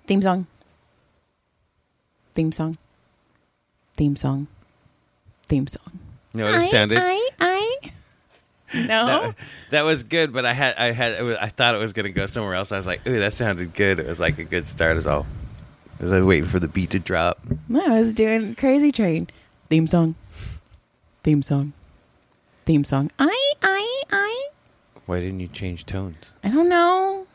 Theme song. Theme song. Theme song. Theme song. You know what it sounded? No. That was good, but I thought it was going to go somewhere else. I was like, ooh, that sounded good. It was like a good start as all. I was like waiting for the beat to drop. No, I was doing Crazy Train. Theme song. Theme song. Theme song. Why didn't you change tones? I don't know.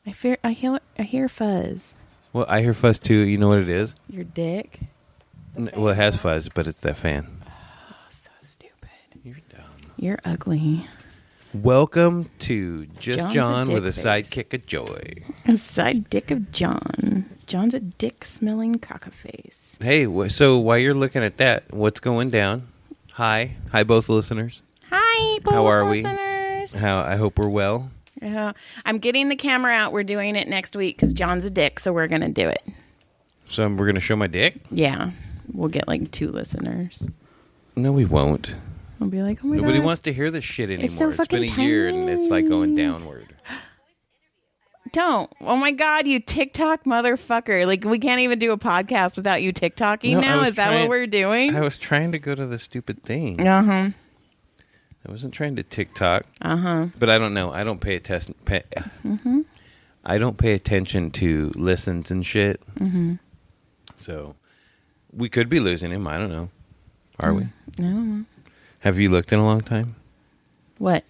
I hear fuzz. Well, I hear fuzz too. You know what it is? Your dick. Well, it has fuzz, but it's that fan. Oh, so stupid. You're dumb. You're ugly. Welcome to Just John's John a with a dick sidekick of joy. A side dick of John. John's a dick-smelling cockaface. Hey, so while you're looking at that, what's going down? Hi, both listeners. Hi, both How are we? listeners. I hope we're well. I'm getting the camera out. We're doing it next week because John's a dick, so we're going to do it. So we're going to show my dick? Yeah. We'll get like 2 listeners. No, we won't. I'll be like, oh my God. Nobody wants to hear this shit anymore. so It's fucking been a year and it's like going downward. Don't. Oh my God, you TikTok motherfucker. Like, we can't even do a podcast without you TikToking now? Is that what we're doing? I was trying to go to the stupid thing. Uh-huh. I wasn't trying to TikTok. Uh-huh. But I don't know. I don't pay attention. I don't pay attention to listens and shit. Mm-hmm. So we could be losing him. I don't know. Are we? I don't know. Have you looked in a long time? What?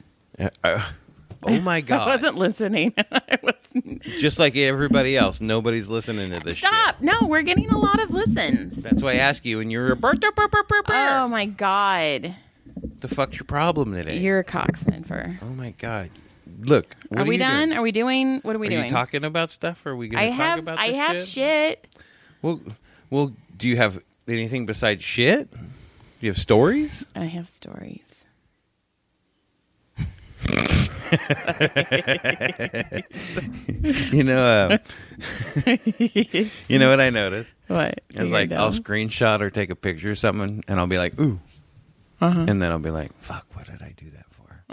Oh my God. I wasn't listening. I wasn't. Just like everybody else, nobody's listening to this shit. Stop. No, we're getting a lot of listens. That's why I ask you, and you're a Oh my God. the fuck's your problem today? You're a cocksniffer. Oh my God. Look. What Are we done? doing? Are we doing? What are we doing? Are you talking about stuff? Or are we going to talk about this I have shit. Well, do you have anything besides shit? Do you have stories? I have stories. You know what I noticed? What? It's like I'll screenshot or take a picture or something, and I'll be like, ooh. Uh-huh. And then I'll be like, fuck, what did I do that for?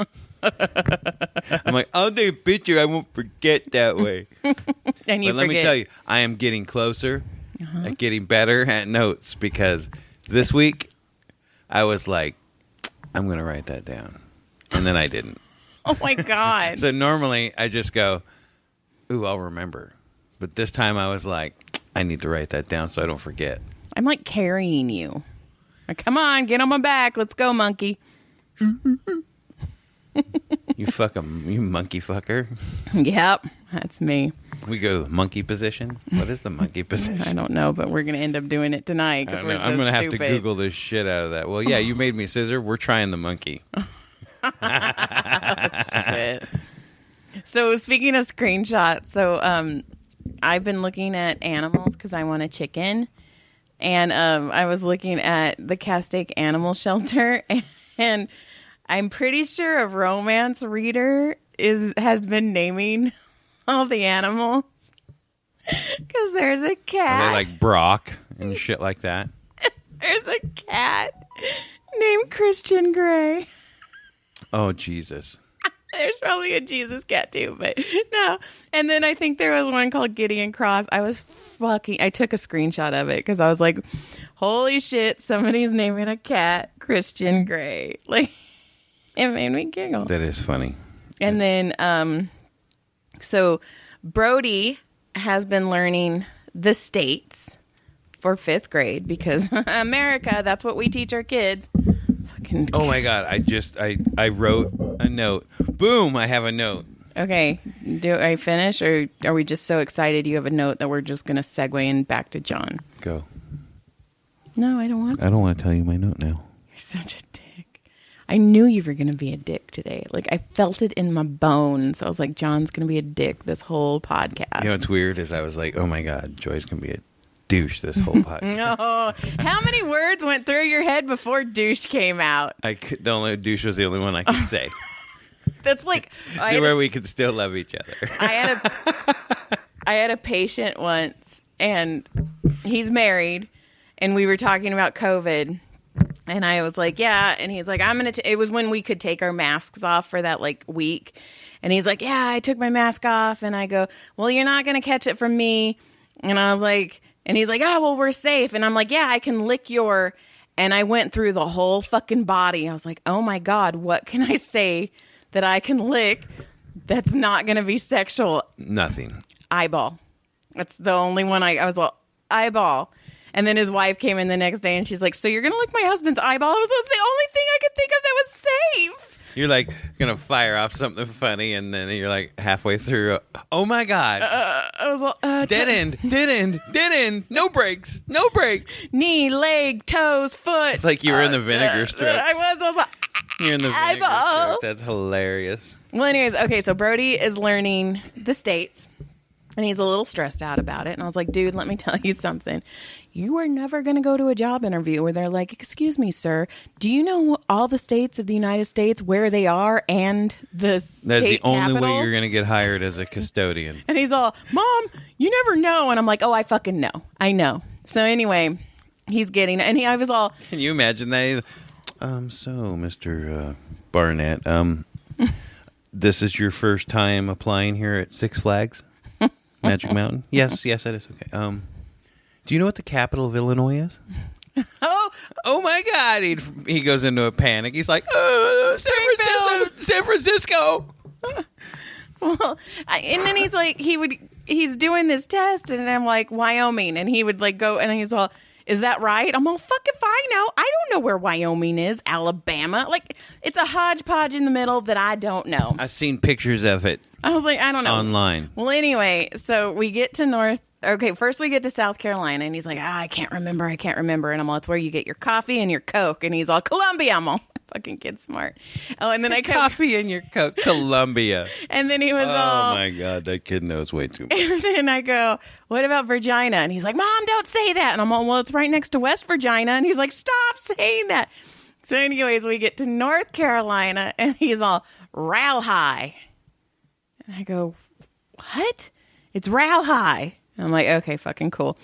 I'm like, I'll take a picture. I won't forget that way. And But let me tell you, I am getting closer at getting better at notes because this week I was like, I'm going to write that down. And then I didn't. Oh, my God. So normally I just go, ooh, I'll remember. But this time I was like, I need to write that down so I don't forget. I'm like carrying you. Like, come on, get on my back. Let's go, monkey. You monkey fucker. Yep, that's me. We go to the monkey position. What is the monkey position? I don't know, but we're going to end up doing it tonight because we're so I'm going to have stupid. to Google this shit out of that. Well, yeah, you made me scissor. We're trying the monkey. Shit. So speaking of screenshots, I've been looking at animals because I want a chicken, and I was looking at the Castaic Animal Shelter, and I'm pretty sure a romance reader has been naming all the animals because there's a cat. Are they like Brock and shit like that? There's a cat named Christian Grey. Oh, Jesus. There's probably a Jesus cat too, but no. And then I think there was one called Gideon Cross. I took a screenshot of it because I was like, holy shit, somebody's naming a cat Christian Grey. Like, it made me giggle. That is funny. And then, so Brodie has been learning the states for 5th grade because America, that's what we teach our kids. Fucking. Oh my God. I wrote a note. Boom. I have a note. Okay. Do I finish or are we just so excited you have a note that we're just going to segue in back to John? Go. No, I don't want to. I don't want to tell you my note now. You're such a dick. I knew you were going to be a dick today. Like, I felt it in my bones. I was like, John's going to be a dick this whole podcast. You know what's weird is I was like, oh my God, Joy's going to be a douche this whole podcast. No. How many words went through your head before douche came out? The only douche was the only one I could say. That's like... where we could still love each other. I had a patient once, and he's married, and we were talking about COVID, and I was like, yeah, and he's like, it was when we could take our masks off for that, like, week, And he's like, yeah, I took my mask off. And I go, well, you're not going to catch it from me. And I was like, and he's like, oh, well, we're safe. And I'm like, yeah, I can lick your, and I went through the whole fucking body. I was like, oh my God, what can I say that I can lick that's not going to be sexual? Nothing. Eyeball. That's the only one I was like, eyeball. And then his wife came in the next day and she's like, so you're going to lick my husband's eyeball? That's the only thing I could think of that was safe. You're like going to fire off something funny and then you're like halfway through. Oh my God. I was like, dead end. No brakes. Knee, leg, toes, foot. It's like you were in the vinegar strokes. I was like, you're in the vinegar eyeball. strokes. That's hilarious. Well, anyways, okay, so Brodie is learning the states. And he's a little stressed out about it. And I was like, dude, let me tell you something. You are never going to go to a job interview where they're like, excuse me, sir, do you know all the states of the United States, where they are, and the state That's the capital? only way you're going to get hired as a custodian. And he's all, Mom, you never know. And I'm like, oh, I fucking know. I know. So anyway, he's getting, and I was all. Can you imagine that? So, Mr. Barnett, this is your first time applying here at Six Flags? Magic Mountain? Yes, that is okay. Do you know what the capital of Illinois is? Oh my God! He goes into a panic. He's like, San Francisco. Well, and then he's like, he's doing this test, and I'm like, Wyoming, and he would like go, and he's all, is that right? I'm all, fuck if I know. I don't know where Wyoming is. Alabama, like it's a hodgepodge in the middle that I don't know. I've seen pictures of it. I was like, I don't know. Online. Well, anyway, so we get to first we get to South Carolina, and he's like, I can't remember. And I'm all, it's where you get your coffee and your Coke. And he's all, Columbia. I'm all, fucking kid smart. Oh, and then I coffee and your Coke, Columbia. And then he was all, oh my God, that kid knows way too much. And then I go, what about Virginia? And he's like, Mom, don't say that. And I'm all, well, it's right next to West Virginia. And he's like, stop saying that. So anyways, we get to North Carolina, and he's all, Raleigh. And I go, what? It's Raleigh. And I'm like, okay, fucking cool.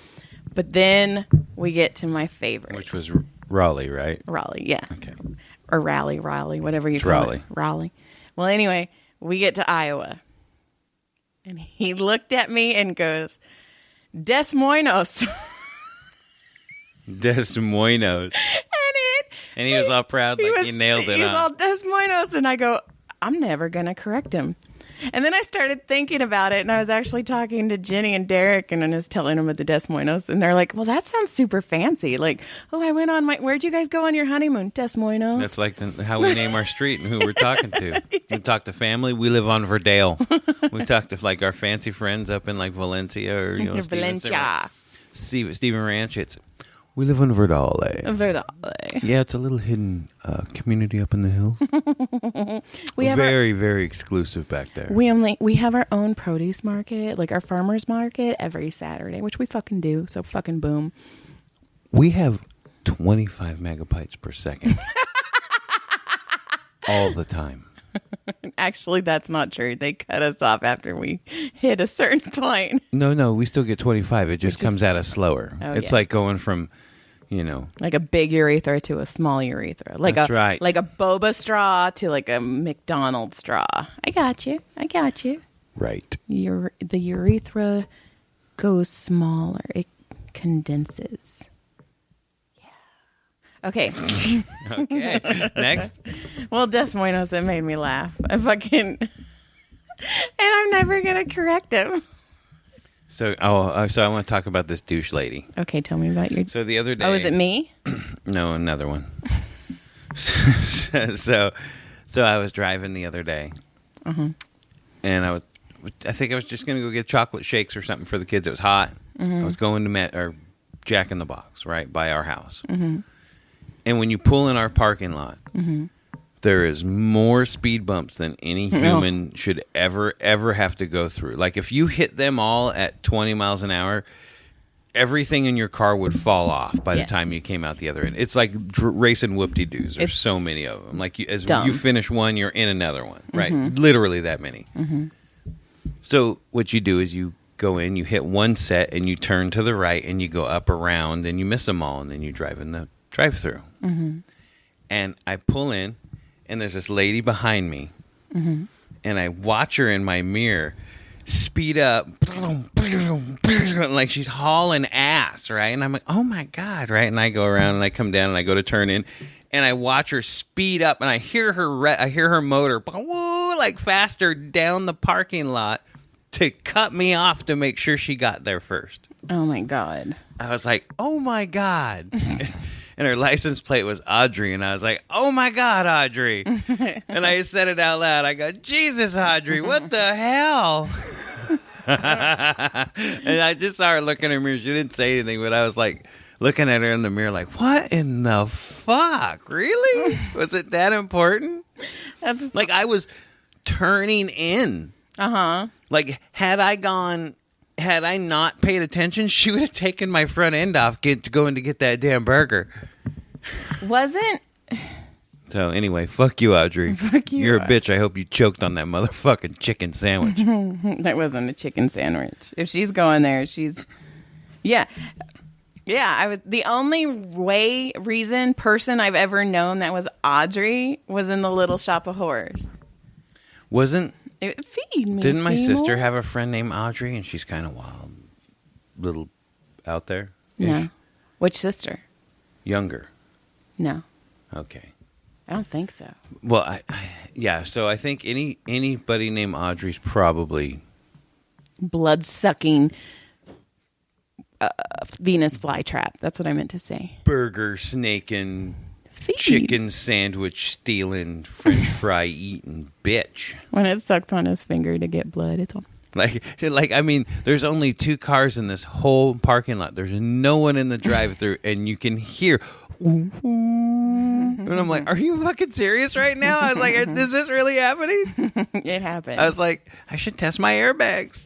But then we get to my favorite. Which was Raleigh, right? Raleigh, yeah. Okay. Or Raleigh, whatever you call Raleigh. it. Raleigh. Well, anyway, we get to Iowa. And he looked at me and goes, Des Moines. Des Moines. And he was all proud, like he nailed it. He was all Des Moines. And I go, I'm never going to correct him. And then I started thinking about it, and I was actually talking to Jenny and Derek, and I was telling them about the Des Moines, and they're like, well, that sounds super fancy. Like, oh, I went on where'd you guys go on your honeymoon? Des Moines. That's like how we name our street and who we're talking to. We talk to family. We live on Verdale. We talk to like our fancy friends up in like Valencia or, Valencia. Stephen Ranch. We live in Verdale. Yeah, it's a little hidden community up in the hills. Very, very exclusive back there. We have our own produce market, like our farmers market, every Saturday, which we fucking do. So fucking boom. We have 25 megabytes per second. All the time. Actually, that's not true. They cut us off after we hit a certain point. No, we still get 25. It just comes at us slower. Oh, it's like going from, like a big urethra to a small urethra. That's right. Like a boba straw to like a McDonald's straw. I got you. Right. The urethra goes smaller. It condenses. Yeah. Okay. Okay. Next. Well, Des Moines, it made me laugh. And I'm never going to correct him. So I want to talk about this douche lady. Okay, tell me about your... So the other day... Oh, is it me? No, another one. So I was driving the other day. Uh-huh. And I think I was just going to go get chocolate shakes or something for the kids. It was hot. I was going to Jack in the Box, right, by our house. Mm-hmm. And when you pull in our parking lot, there is more speed bumps than any human should ever have to go through. Like if you hit them all at 20 miles an hour, everything in your car would fall off by the time you came out the other end. It's like racing whoop-de-doos. There's so many of them. Like as you finish one, you're in another one, right? Literally that many. So what you do is you go in, you hit one set, and you turn to the right, and you go up around, and you miss them all, and then you drive in the drive-through. And I pull in, and there's this lady behind me, and I watch her in my mirror speed up, like she's hauling ass, right? And I'm like, oh my God, right? And I go around and I come down and I go to turn in, and I watch her speed up, and I hear her motor, woo, like faster down the parking lot to cut me off to make sure she got there first. Oh my God. I was like, oh my God. And her license plate was Audrey. And I was like, oh my God, Audrey. And I said it out loud. I go, Jesus, Audrey, what the hell? And I just saw her looking in her mirror. She didn't say anything, but I was like looking at her in the mirror like, what in the fuck? Really? Was it that important? That's like I was turning in. Uh-huh. Like had I not paid attention, she would have taken my front end off going to get that damn burger. Wasn't. So anyway, fuck you, Audrey. Fuck you. You're a bitch. I hope you choked on that motherfucking chicken sandwich. That wasn't a chicken sandwich. If she's going there, she's. Yeah. Yeah, I was the only person I've ever known that was Audrey was in the Little Shop of Horrors. Feed me. Didn't my Seymour? sister have a friend named Audrey, and she's kind of wild, little out there? No. Which sister? Younger. No. Okay. I don't think so. Well, yeah. So I think anybody named Audrey's probably blood-sucking Venus flytrap. That's what I meant to say. Burger snaking, chicken sandwich stealing, French fry eating bitch. When it sucks on his finger to get blood, it's on. Like I mean, there's only 2 cars in this whole parking lot. There's no one in the drive-thru, and you can hear. And I'm like, are you fucking serious right now? I was like, is this really happening? It happened. I was like, I should test my airbags.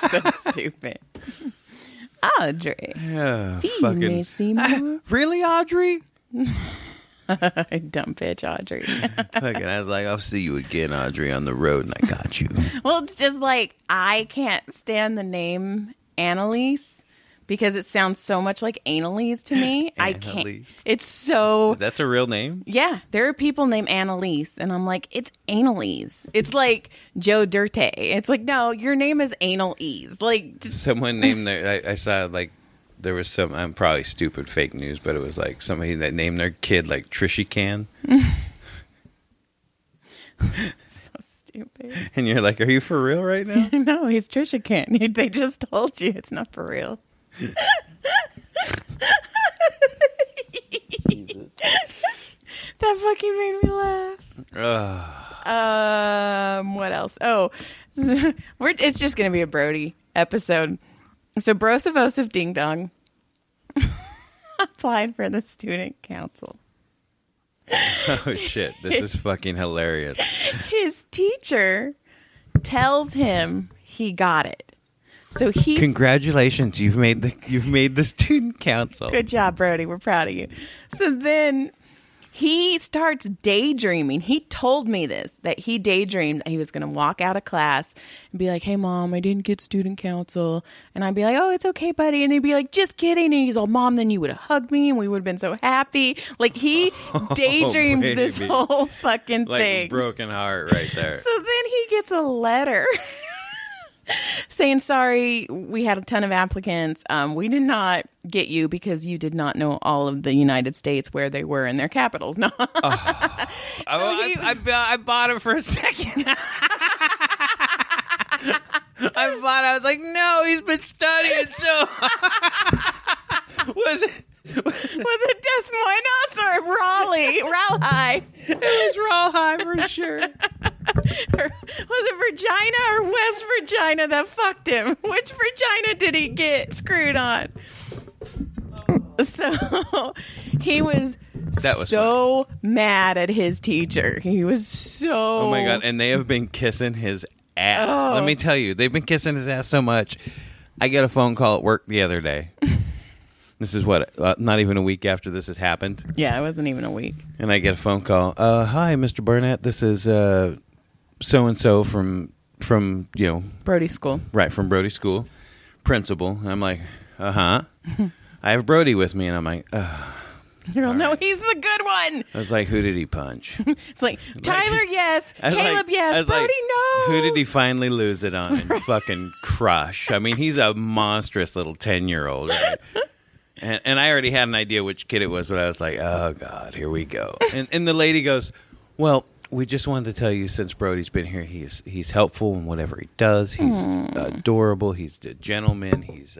So stupid. Audrey. Yeah, fucking. Really, Audrey? Dumb bitch, Audrey. Fucking, I was like, I'll see you again, Audrey, on the road, and I got you. Well, it's just like, I can't stand the name Annalise. Because it sounds so much like Annalise to me. I can't. It's so. That's a real name? Yeah. There are people named Annalise. And I'm like, it's Annalise. It's like Joe Dirte. It's like, no, your name is Annalise. Like. Someone named their. I saw like. There was some. I'm probably stupid fake news, but it was like somebody that named their kid like Trishy Can. So stupid. And you're like, are you for real right now? No, he's Trisha Can. They just told you it's not for real. Jesus. That fucking made me laugh. What else? Oh, it's just gonna be a Brodie episode. So Brosivosive Ding Dong applied for the student council. Oh shit! This is fucking hilarious. His teacher tells him he got it. So he's congratulations, you've made the student council. Good job, Brodie. We're proud of you. So then he starts daydreaming. He told me this, that he daydreamed that he was going to walk out of class and be like, hey, Mom, I didn't get student council. And I'd be like, oh, it's okay, buddy. And they'd be like, just kidding. And he's all, Mom, then you would have hugged me and we would have been so happy. Like he daydreamed this whole fucking thing. Like broken heart right there. So then he gets a letter saying, sorry, we had a ton of applicants. We did not get you because you did not know all of the United States where they were in their capitals. No. I bought it for a second. I was like, no, he's been studying so. Was it Des Moines or Raleigh? It was Raleigh for sure. Was it Virginia or West Virginia that fucked him? Which Virginia did he get screwed on? So he was so mad at his teacher. He was so. Oh my God. And they have been kissing his ass. Oh. Let me tell you, they've been kissing his ass so much. I get a phone call at work the other day. This is not even a week after this has happened. Yeah, it wasn't even a week. And I get a phone call. Hi, Mr. Burnett. This is so-and-so from Brodie School. Right, from Brodie School. Principal. And I'm like, uh-huh. I have Brodie with me. And I'm like, Girl, no, he's the good one. I was like, who did he punch? It's like, Tyler, yes. Caleb, yes. Brodie, no. Who did he finally lose it on and fucking crush? I mean, he's a monstrous little 10-year-old, right? And I already had an idea which kid it was, but I was like, oh, God, here we go. And the lady goes, well, we just wanted to tell you, since Brodie's been here, he's helpful in whatever he does. He's adorable. He's a gentleman. He's,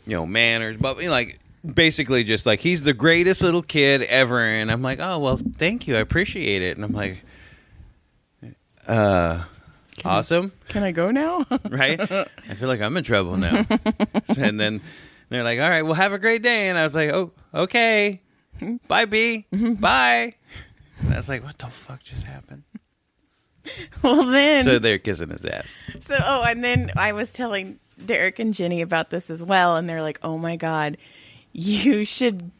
manners. But, like, basically just like, he's the greatest little kid ever. And I'm like, oh, well, thank you. I appreciate it. And I'm like, awesome. Can I go now? Right? I feel like I'm in trouble now. And then they're like, all right, well, have a great day. And I was like, oh, okay. Bye, B. Bye. And I was like, what the fuck just happened? Well, then. So they're kissing his ass. And then I was telling Derek and Jenny about this as well. And they're like, oh my God, you should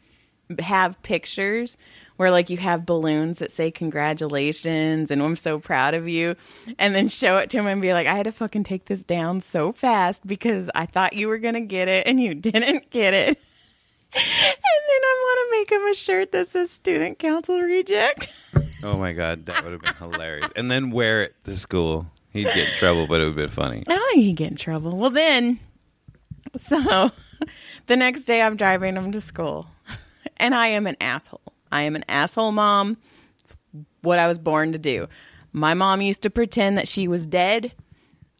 have pictures where like you have balloons that say congratulations and I'm so proud of you. And then show it to him and be like, I had to fucking take this down so fast because I thought you were going to get it and you didn't get it. And then I want to make him a shirt that says student council reject. Oh my God, that would have been hilarious. And then wear it to school. He'd get in trouble, but it would have been funny. Oh, he'd get in trouble. Well, then, so the next day I'm driving him to school and I am an asshole. I am an asshole mom. It's what I was born to do. My mom used to pretend that she was dead.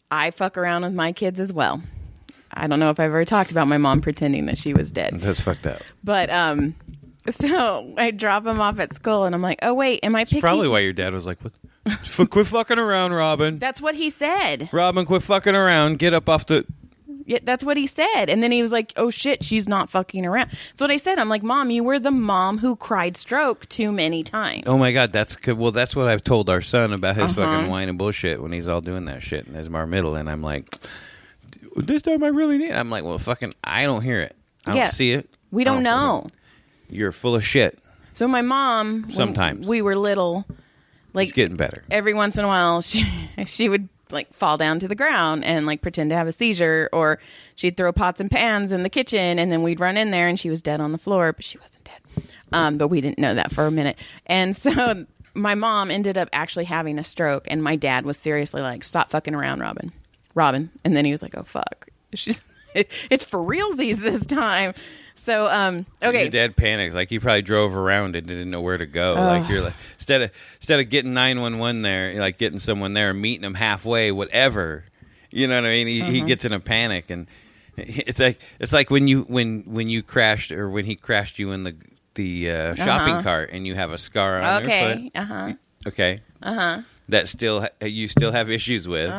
I fuck around with my kids as well. I don't know if I've ever talked about my mom pretending that she was dead. That's fucked up. But, so I drop him off at school and I'm like, oh, wait, am I picking? Probably why your dad was like, quit fucking around, Robin. That's what he said. Robin, quit fucking around. Get up off the... Yeah, that's what he said. And then he was like, oh, shit, she's not fucking around. That's what I said. I'm like, Mom, you were the mom who cried stroke too many times. Oh, my God. That's good. Well, that's what I've told our son about his fucking whine and bullshit when he's all doing that shit in his middle. And I'm like... This time I really need it. I'm like, well, fucking, I don't hear it. I don't see it. We don't know. You're full of shit. So my mom, sometimes when we were little, like, it's getting better. Every once in a while, she would like fall down to the ground and like pretend to have a seizure, or she'd throw pots and pans in the kitchen, and then we'd run in there, and she was dead on the floor, but she wasn't dead. But we didn't know that for a minute, and so my mom ended up actually having a stroke, and my dad was seriously like, "Stop fucking around, Robin." And then he was like, oh fuck, it's for realsies this time. So okay, your dad panics, like he probably drove around and didn't know where to go. Like you're like, instead of getting 911 there, you're like getting someone there, meeting them halfway, whatever, you know what I mean? He gets in a panic, and it's like when you crashed, or when he crashed you in the shopping cart and you have a scar on your foot. Okay. That you still have issues with.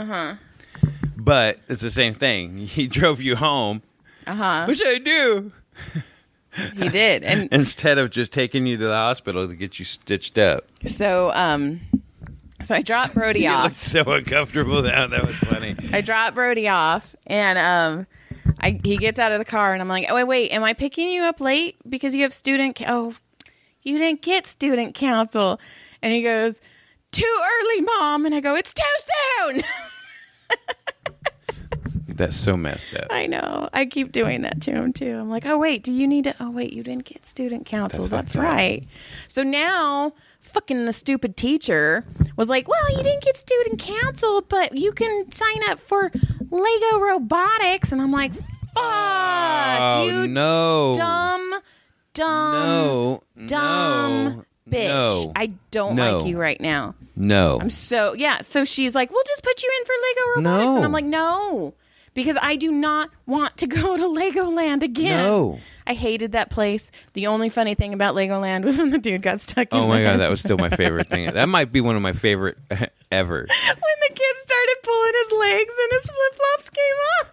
But it's the same thing. He drove you home. What should I do? He did. And instead of just taking you to the hospital to get you stitched up. So I dropped Brodie off. You looked so uncomfortable now. That was funny. I dropped Brodie off, and he gets out of the car, and I'm like, oh, wait, am I picking you up late because you have you didn't get student council? And he goes, too early, Mom. And I go, it's too soon. That's so messed up. I know. I keep doing that to him too. I'm like, oh wait, do you need to? Oh wait, you didn't get student council. That's right. So now, fucking the stupid teacher was like, well, you didn't get student council, but you can sign up for Lego robotics. And I'm like, fuck you, no, dumb bitch. No. I don't like you right now. No. So she's like, we'll just put you in for Lego robotics. And I'm like, no. Because I do not want to go to Legoland again. No. I hated that place. The only funny thing about Legoland was when the dude got stuck in Oh my God, that was still my favorite thing. That might be one of my favorite ever. When the kid started pulling his legs and his flip-flops came off.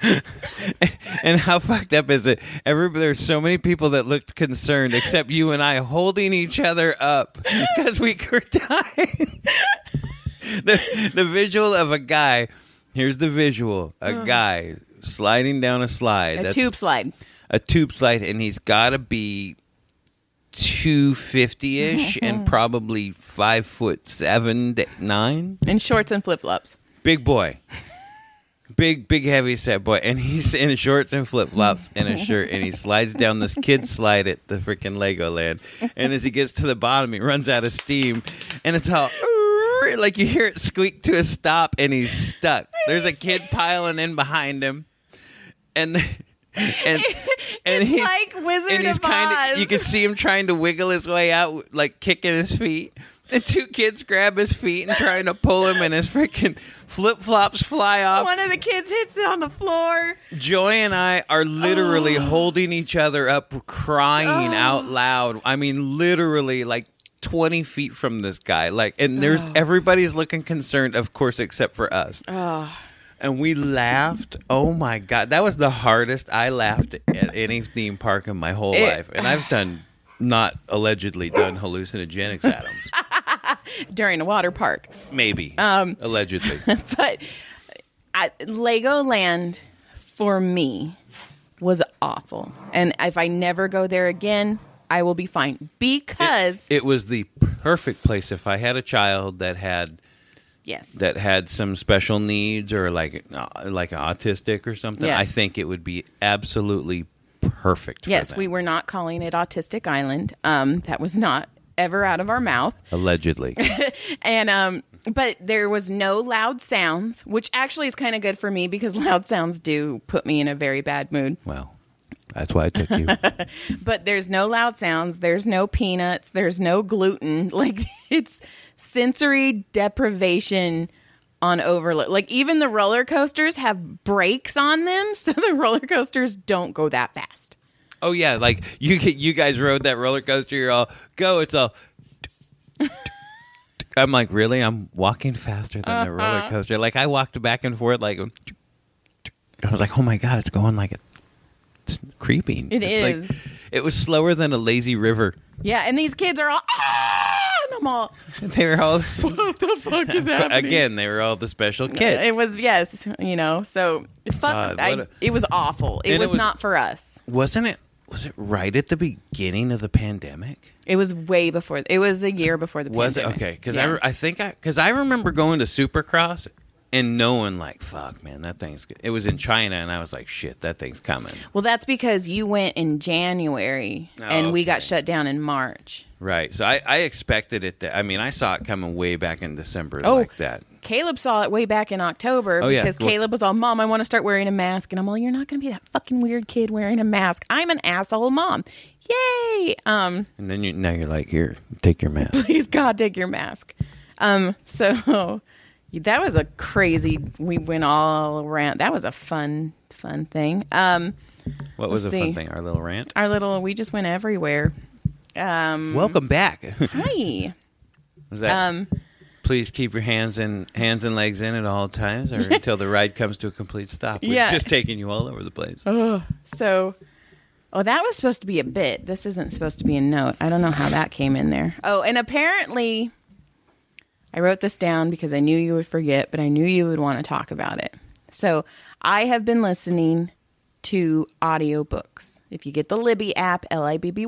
And how fucked up is it? There's so many people that looked concerned, except you and I holding each other up because we were dying. The visual of a guy... Here's the visual. A guy sliding down a slide. A tube slide. A tube slide, and he's got to be 250-ish and probably 5'7", 9". In shorts and flip-flops. Big boy. Big heavy set boy, and he's in shorts and flip flops and a shirt, and he slides down this kid slide at the freaking Legoland. And as he gets to the bottom, he runs out of steam, and it's all like you hear it squeak to a stop, and he's stuck. There's a kid piling in behind him, and it's he's like Wizard and he's of Oz. you can see him trying to wiggle his way out, like kicking his feet. And two kids grab his feet and trying to pull him, and his freaking flip-flops fly off. One of the kids hits it on the floor. Joy and I are literally holding each other up, crying out loud. I mean, literally, like 20 feet from this guy. Like, and everybody's looking concerned, of course, except for us. And we laughed. Oh my God. That was the hardest I laughed at any theme park in my whole life. And I've not allegedly done hallucinogenics at them. During a water park. Maybe. Allegedly. But Legoland, for me, was awful. And if I never go there again, I will be fine. Because... It was the perfect place if I had a child that had... Yes. That had some special needs or like autistic or something. Yes. I think it would be absolutely perfect for Yes, them. we were not calling it Autistic Island. That was not ever out of our mouth. Allegedly. And but there was no loud sounds, which actually is kind of good for me because loud sounds do put me in a very bad mood. Well, that's why I took you. But there's no loud sounds. There's no peanuts. There's no gluten. Like, it's sensory deprivation on overload. Like, even the roller coasters have brakes on them, so the roller coasters don't go that fast. Oh yeah, like you guys rode that roller coaster. You're all go. It's all. I'm like, really? I'm walking faster than the roller coaster. Like I walked back and forth. Like I was like, oh my God, it's going like it's creeping. It's is. Like, it was slower than a lazy river. Yeah, and these kids are all. And I'm all. They were all. What the fuck is happening? Again, they were all the special kids. It was so fuck. It was awful. It was not for us. Wasn't it? Was it right at the beginning of the pandemic? It was way before. It was a year before the pandemic. Was it? Okay, because I remember going to Supercross and knowing like, fuck, man, that thing's good. It was in China, and I was like, shit, that thing's coming. Well, that's because you went in January, and we got shut down in March. Right. So I expected it to. I mean, I saw it coming way back in December like that. Caleb saw it way back in October because Caleb was all, Mom, I want to start wearing a mask. And I'm all, you're not going to be that fucking weird kid wearing a mask. I'm an asshole mom. Yay. And then now you're like, here, take your mask. Please, God, take your mask. So that was a crazy, we went all around. That was a fun thing. What was a fun thing? Our little rant? We just went everywhere. Welcome back. Hi. Was that... Please keep your hands and legs in at all times, or until the ride comes to a complete stop. We're just taking you all over the place. So that was supposed to be a bit. This isn't supposed to be a note. I don't know how that came in there. Oh, and apparently, I wrote this down because I knew you would forget, but I knew you would want to talk about it. So I have been listening to audiobooks. If you get the Libby app, Libby,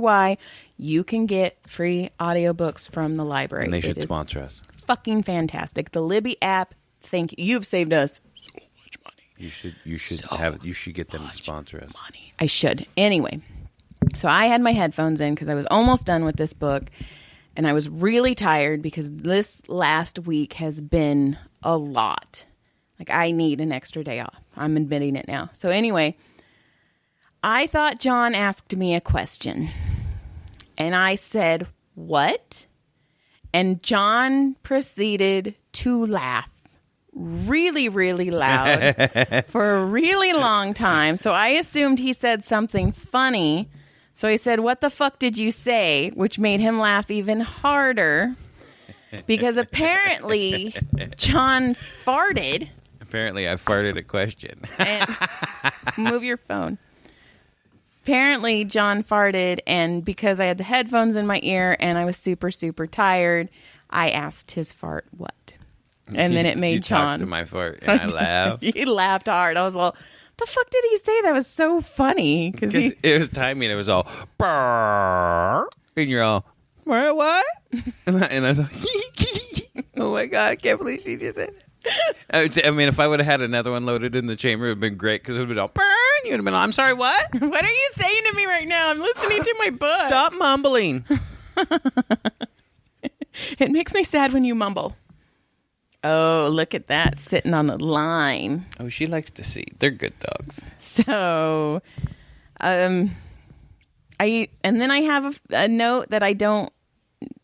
you can get free audiobooks from the library. And they should sponsor us. Fucking fantastic. The Libby app, thank you. You've saved us so much money. You should get them to sponsor us. Money. I should. Anyway, so I had my headphones in because I was almost done with this book, and I was really tired because this last week has been a lot. Like, I need an extra day off. I'm admitting it now. So anyway, I thought John asked me a question, and I said, what? And John proceeded to laugh really, really loud for a really long time. So I assumed he said something funny. So I said, what the fuck did you say? Which made him laugh even harder. Because apparently John farted. Apparently I farted a question. And move your phone. Apparently, John farted, and because I had the headphones in my ear and I was super, super tired, I asked his fart what. And then it made John. Talked to my fart, and I laughed. He laughed hard. I was all, the fuck did he say? That was so funny. Because it was timing. It was all, and you're all, what? And I was like, oh my God, I can't believe she just said it. I mean, if I would have had another one loaded in the chamber, it would have been great because it would have been all burn. You would have been, I'm sorry, what? What are you saying to me right now? I'm listening to my book. Stop mumbling. It makes me sad when you mumble. Oh, look at that sitting on the line. Oh, she likes to see. They're good dogs. So, and then I have a note that I don't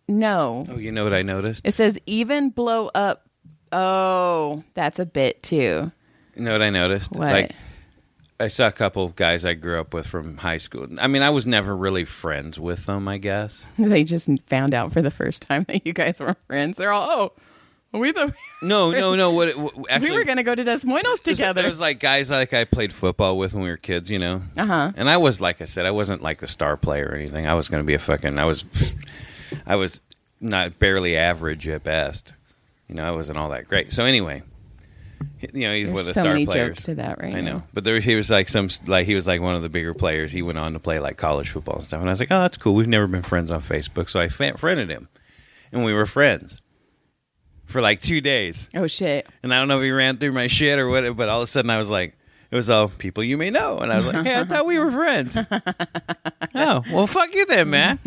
know. Oh, you know what I noticed? It says even blow up. Oh, that's a bit too. You know what I noticed? What? Like, I saw a couple of guys I grew up with from high school. I mean, I was never really friends with them, I guess. They just found out for the first time that you guys were friends. They're all, No. Actually, we were going to go to Des Moines together. There was like guys like I played football with when we were kids, you know. And I was, like I said, I wasn't like the star player or anything. I was going to be I was not barely average at best. You know, I wasn't all that great. So anyway, you know, he's one of the star players. There's so many jokes to that right now. I know, but he was like one of the bigger players. He went on to play like college football and stuff. And I was like, oh, that's cool. We've never been friends on Facebook, so I friended him, and we were friends for like 2 days. Oh shit! And I don't know if he ran through my shit or what, but all of a sudden I was like, it was all people you may know, and I was like, hey, I thought we were friends. Oh, well, fuck you then, man.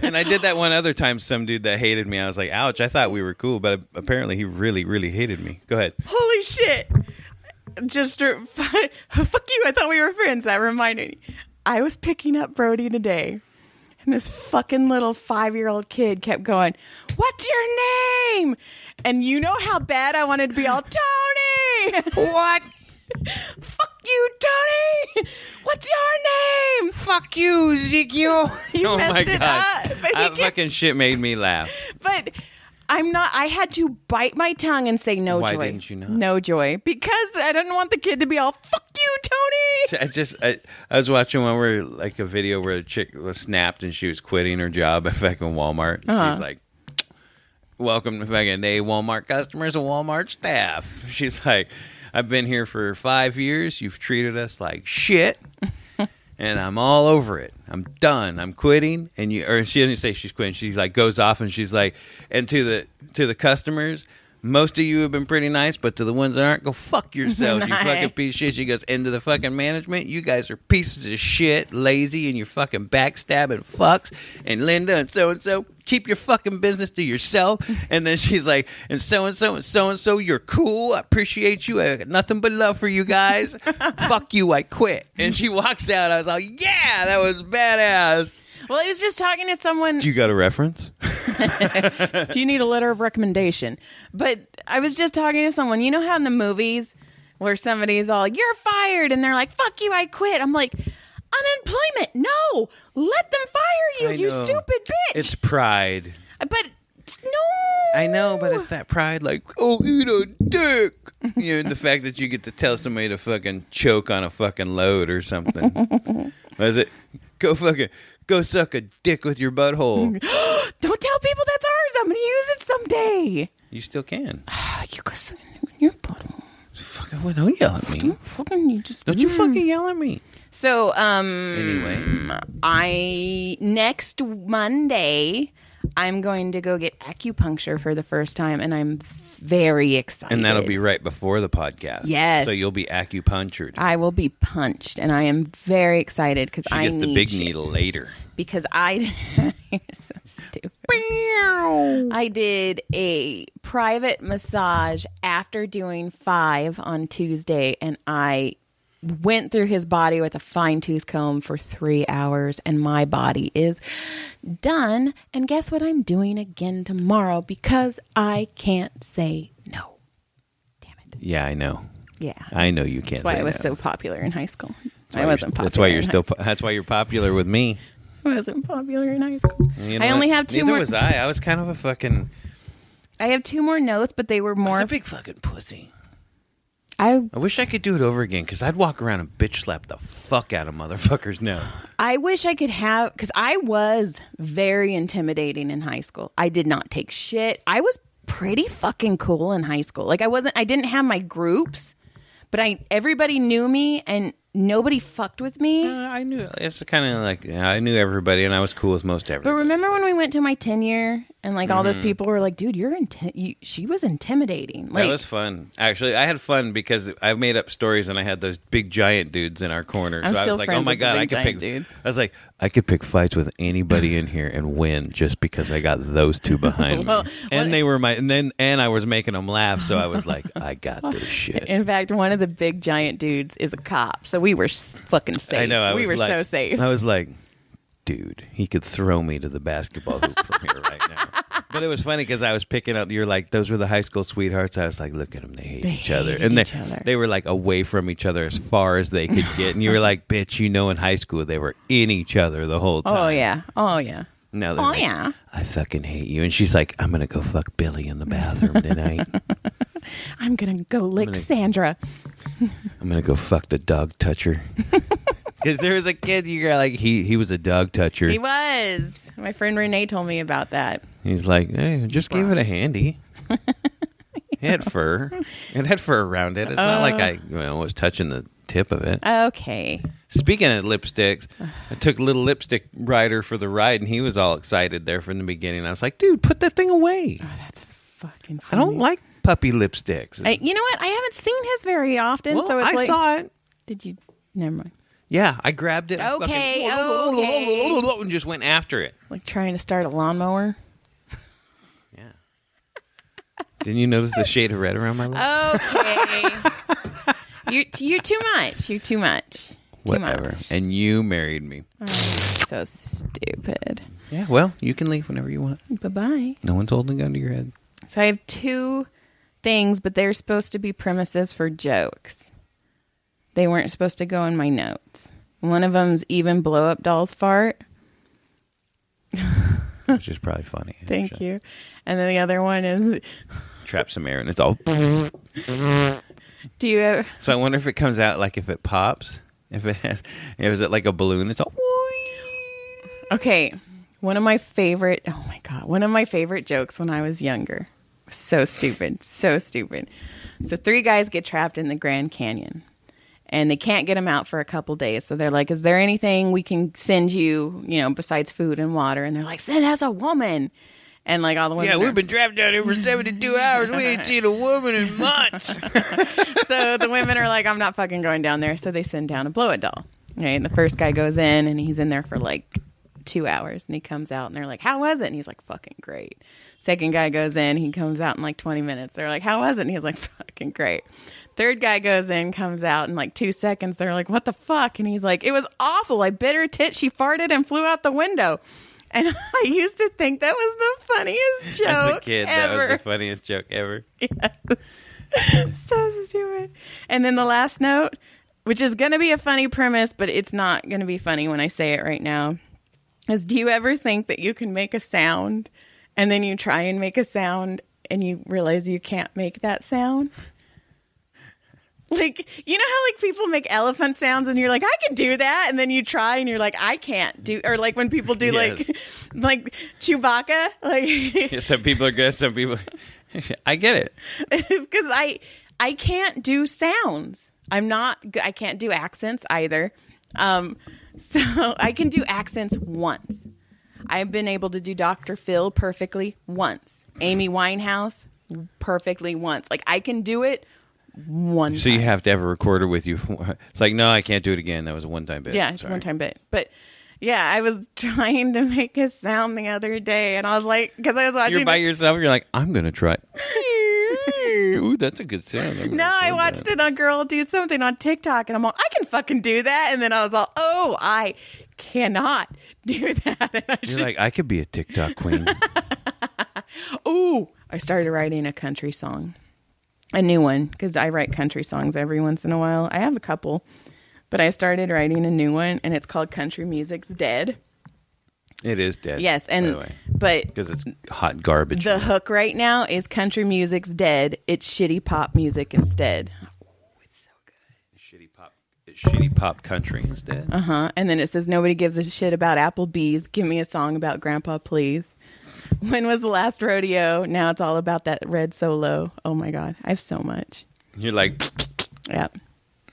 And I did that one other time. Some dude that hated me, I was like, ouch, I thought we were cool, but apparently he really, really hated me. Go ahead. Holy shit! Just fuck you. I thought we were friends. That reminded me. I was picking up Brodie today, and this fucking little 5-year-old kid kept going, "What's your name?" And you know how bad I wanted to be all, Tony. What? Fuck you, Tony. What's your name? Fuck you, Ezekiel. You messed it up. That fucking shit made me laugh. But I had to bite my tongue and say no joy. Why didn't you not? No joy. Because I didn't want the kid to be all, fuck you, Tony. I was watching one where, like, a video where a chick was snapped and she was quitting her job at fucking Walmart. She's like, welcome to fucking day Walmart customers and Walmart staff. She's like, I've been here for 5 years. You've treated us like shit. And I'm all over it. I'm done. I'm quitting. Or she didn't say she's quitting. She's like goes off and she's like, and to the customers, most of you have been pretty nice, but to the ones that aren't, go fuck yourselves, you fucking piece of shit. She goes, into the fucking management, you guys are pieces of shit, lazy, and you're fucking backstabbing fucks. And Linda and so keep your fucking business to yourself. And then she's like, and so, you're cool. I appreciate you. I got nothing but love for you guys. Fuck you, I quit. And she walks out. I was like, yeah, that was badass. Well, I was just talking to someone. Do you got a reference? Do you need a letter of recommendation? But I was just talking to someone. You know how in the movies where somebody's all, you're fired, and they're like, fuck you, I quit. I'm like, unemployment. No, let them fire you, you stupid bitch. It's pride. But no. I know, but it's that pride, like, oh, eat a dick. You know, the fact that you get to tell somebody to fucking choke on a fucking load or something. What is it? Go suck a dick with your butthole. Don't tell people that's ours. I'm going to use it someday. You still can. You go suck a dick with your butthole. Fucking, well, don't yell at me. Don't you fucking yell at me. So, anyway. Next Monday, I'm going to go get acupuncture for the first time, and I'm very excited. And that'll be right before the podcast. Yes. So you'll be acupunctured. I will be punched, and I am very excited because I gets the big needle later. Because you're so stupid. I did a private massage after doing 5 on Tuesday, and I went through his body with a fine-tooth comb for 3 hours, and my body is done. And guess what I'm doing again tomorrow, because I can't say no. Damn it. Yeah, I know. Yeah. I know you can't say no. That's why I was so popular in high school. I wasn't popular. That's why you're popular with me. I wasn't popular in high school. You know I only have 2 more. Neither was I. I was kind of a fucking... I have 2 more notes, but they were more... I was a big fucking pussy. I wish I could do it over again, because I'd walk around and bitch slap the fuck out of motherfuckers now. I wish I could have, because I was very intimidating in high school. I did not take shit. I was pretty fucking cool in high school. Like I didn't have my groups, but everybody knew me, and nobody fucked with me. I knew it's kind of like I knew everybody, and I was cool with most everybody. But remember when we went to my 10-year and like all those people were like, "Dude, she was intimidating." Like, that was fun. Actually, I had fun because I made up stories, and I had those big giant dudes in our corner. So I was like, "Oh my god, I could pick." Dudes. I was like, I could pick fights with anybody in here and win just because I got those two behind me, and they were and I was making them laugh. So I was like, I got this shit. In fact, one of the big giant dudes is a cop, so we were fucking safe. I know. We were so safe. I was like, dude, he could throw me to the basketball hoop from here right now. But it was funny because I was picking up. You're like, those were the high school sweethearts. I was like, look at them, they hate each other, and they were like away from each other as far as they could get. And you were like, bitch, in high school they were in each other the whole time. Oh yeah. Now they're like, I fucking hate you. And she's like, I'm gonna go fuck Billy in the bathroom tonight. I'm gonna go lick Sandra. I'm gonna go fuck the dog toucher. Because there was a kid, you got like he was a dog toucher. He was. My friend Renee told me about that. He's like, hey, just gave it a handy. It had fur. It had fur around it. It's not like I was touching the tip of it. Okay. Speaking of lipsticks, I took little lipstick rider for the ride, and he was all excited there from the beginning. I was like, dude, put that thing away. Oh, that's fucking funny. I don't like puppy lipsticks. You know what? I haven't seen his very often. Well, so it's I saw it. Did you? Never mind. Yeah, I grabbed it. Okay. And just went after it. Like trying to start a lawnmower. Yeah. Didn't you notice the shade of red around my lips? Okay. You're too much. You're too much. Whatever. Too much. And you married me. Oh, so stupid. Yeah, well, you can leave whenever you want. Bye-bye. No one's holding a gun to your head. So I have two things, but they're supposed to be premises for jokes. They weren't supposed to go in my notes. One of them's even blow-up dolls fart. Which is probably funny. Thank you. And then the other one is... Trap some air and it's all... Do you ever... So I wonder if it comes out like if it pops. If it has... Is it like a balloon? It's all... Okay. One of my favorite... Oh my God. One of my favorite jokes when I was younger. So stupid. So stupid. So 3 guys get trapped in the Grand Canyon. And they can't get them out for a couple days. So they're like, is there anything we can send you, besides food and water? And they're like, send us a woman. And like all the women. Yeah, we've been trapped down here for 72 hours. We ain't seen a woman in months. So the women are like, I'm not fucking going down there. So they send down a blow-it doll. Okay, and the first guy goes in and he's in there for like 2 hours. And he comes out and they're like, how was it? And he's like, fucking great. Second guy goes in. He comes out in like 20 minutes. They're like, how was it? And he's like, fucking great. Third guy goes in, comes out in like 2 seconds. They're like, what the fuck? And he's like, it was awful. I bit her tit. She farted and flew out the window. And I used to think that was the funniest joke As a kid, ever. That was the funniest joke ever. Yes. So stupid. And then the last note, which is going to be a funny premise, but it's not going to be funny when I say it right now, is do you ever think that you can make a sound and then you try and make a sound and you realize you can't make that sound? Like, you know how like people make elephant sounds and you're like, I can do that. And then you try and you're like, I can't do, or like when people do like Chewbacca, like Yeah, some people are good. Some people, I get it. It's because I can't do sounds. I can't do accents either. So I can do accents once. I've been able to do Dr. Phil perfectly once. Amy Winehouse perfectly once. Like I can do it one So time. you have to have a recorder with you. It's like, no, I can't do it again. That was a one-time bit. Yeah, it's a one-time bit. But yeah, I was trying to make a sound the other day, and I was like, because I was watching. You're by yourself. You're like, I'm gonna try. Ooh, that's a good sound. No, I watched it on Girl Do Something on TikTok, and I'm all, I can fucking do that. And then I was all, oh, I cannot do that. You're like, I could be a TikTok queen. Ooh, I started writing a country song. A new one, because I write country songs every once in a while. I have a couple, but I started writing a new one, and it's called Country Music's Dead. It is dead. Yes, and by the way, but because it's hot garbage. The hook right now is Country Music's Dead. It's shitty pop music instead. Oh, it's so good. It's shitty pop country instead. And then it says nobody gives a shit about Applebee's. Give me a song about Grandpa, please. When was the last rodeo? Now it's all about that red Solo. Oh my God, I have so much. You're like, Yep.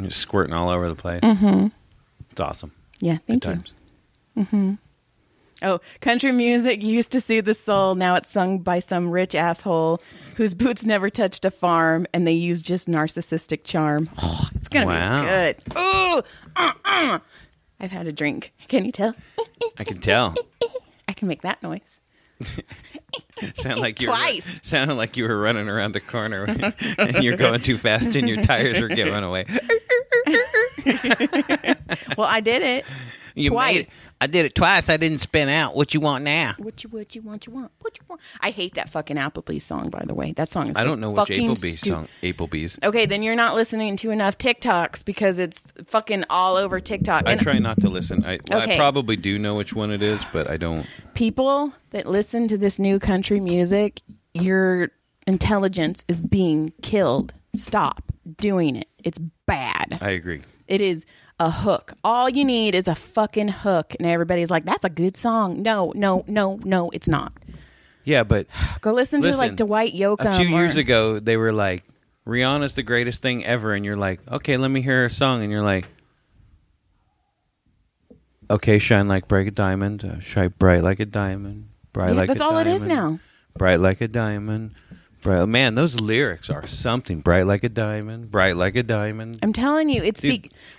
Just squirting all over the place. Mm-hmm. It's awesome. Yeah, thank you. Mm-hmm. Oh, country music used to soothe the soul. Now it's sung by some rich asshole whose boots never touched a farm, and they use just narcissistic charm. Oh, it's going to be good. Oh, I've had a drink. Can you tell? I can tell. I can make that noise. Sounded like you were running around the corner and you're going too fast and your tires are giving away. Well, I did it. Twice. I did it twice. I didn't spin out. What you want now? What you want? I hate that fucking Applebee's song, by the way. That song is I don't know which Applebee's. Applebee's. Okay, then you're not listening to enough TikToks because it's fucking all over TikTok. I try not to listen. I probably do know which one it is, but I don't. People that listen to this new country music, your intelligence is being killed. Stop doing it. It's bad. I agree. It is a hook. All you need is a fucking hook. And everybody's like, that's a good song. No, it's not. Yeah, but go listen to like Dwight Yoakam. A few years ago, they were like, Rihanna's the greatest thing ever. And you're like, okay, let me hear her song. And you're like, okay, shine like bright a diamond. Shine bright like a diamond. Bright like a diamond. That's all it is now. Bright like a diamond. Bright, man, those lyrics are something. Bright like a diamond. Bright like a diamond. I'm telling you, it's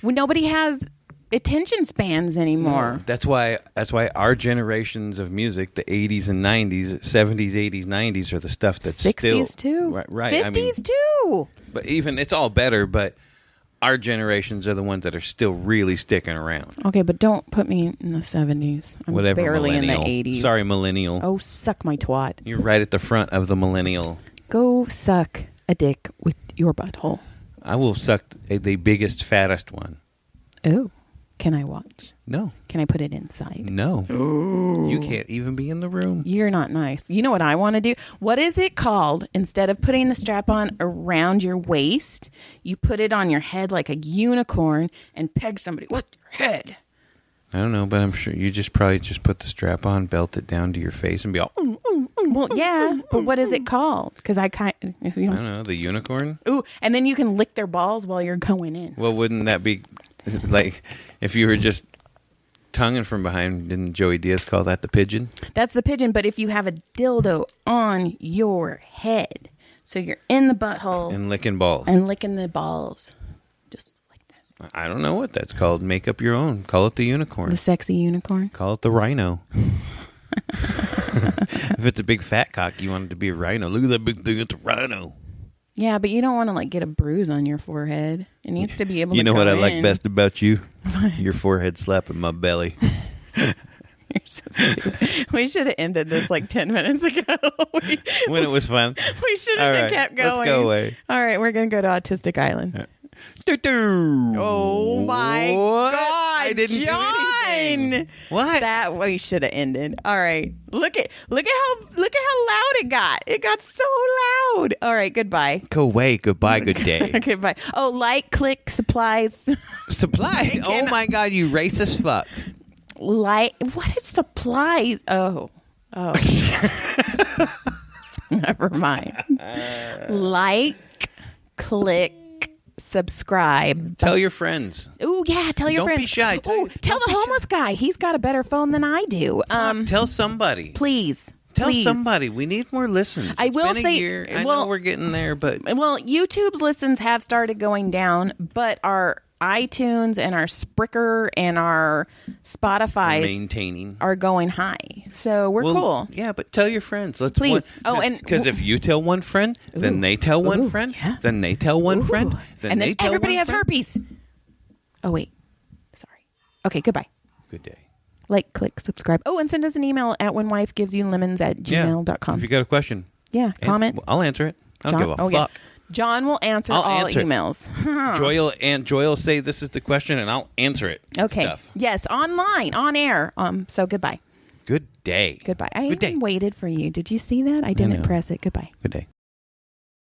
when nobody has attention spans anymore. No, that's why our generations of music, the 80s and 90s, 70s, 80s, 90s, are the stuff that's 60s still too. Right. 50s too. But even it's all better. But our generations are the ones that are still really sticking around. Okay, but don't put me in the 70s. I'm barely in the 80s. Sorry, millennial. Oh, suck my twat. You're right at the front of the millennial. Go suck a dick with your butthole. I will suck the biggest, fattest one. Oh, can I watch? No. Can I put it inside? No. Ooh. You can't even be in the room. You're not nice. You know what I want to do? What is it called? Instead of putting the strap on around your waist, you put it on your head like a unicorn and peg somebody with your head. I don't know, but I'm sure you probably put the strap on, belt it down to your face, and be all. Well, yeah, but what is it called? Because I don't know, the unicorn. Ooh, and then you can lick their balls while you're going in. Well, wouldn't that be like if you were just tonguing from behind? Didn't Joey Diaz call that the pigeon? That's the pigeon, but if you have a dildo on your head, so you're in the butthole and licking balls the balls. I don't know what that's called. Make up your own. Call it the unicorn. The sexy unicorn. Call it the rhino. If it's a big fat cock, you want it to be a rhino. Look at that big thing. It's a rhino. Yeah, but you don't want to like get a bruise on your forehead. It needs to be able to You know go what I in. like best about you? Your forehead slapping my belly. You're so stupid. We should have ended this like 10 minutes ago. When it was fun. We should have kept going. Let's go away. All right, we're going to go to Autistic Island. Oh my God, I didn't do anything. What? That we should have ended. All right. Look at how loud it got. It got so loud. All right, goodbye. Go away. Goodbye. Good day. Okay, bye. Oh, click, supplies. Supplies? Oh my God, you racist fuck. What is supplies? Oh. Never mind. Click, subscribe. Tell your friends. Oh yeah, tell your friends. Don't be shy. Tell the homeless guy. He's got a better phone than I do. Tell somebody. Please. Tell somebody. We need more listens. I will say, a year. I know we're getting there, but YouTube's listens have started going down, but our iTunes and our Spreaker and our Spotify are going high. So we're cool. Yeah, but tell your friends. Please. Because if you tell one friend, then they tell one friend, then they tell one friend, then they tell everybody has herpes. Oh wait, sorry. Okay, goodbye. Good day. Click, subscribe. Oh, and send us an email at whenwifegivesyoumlemons@gmail.com. If you got a question. Yeah, comment. I'll answer it. I don't give a fuck. Yeah. John will answer all emails. Joy will say this is the question, and I'll answer it. Okay. Yes, online, on air. So goodbye. Good day. Goodbye. I even waited for you. Did you see that? I didn't press it. Goodbye. Good day.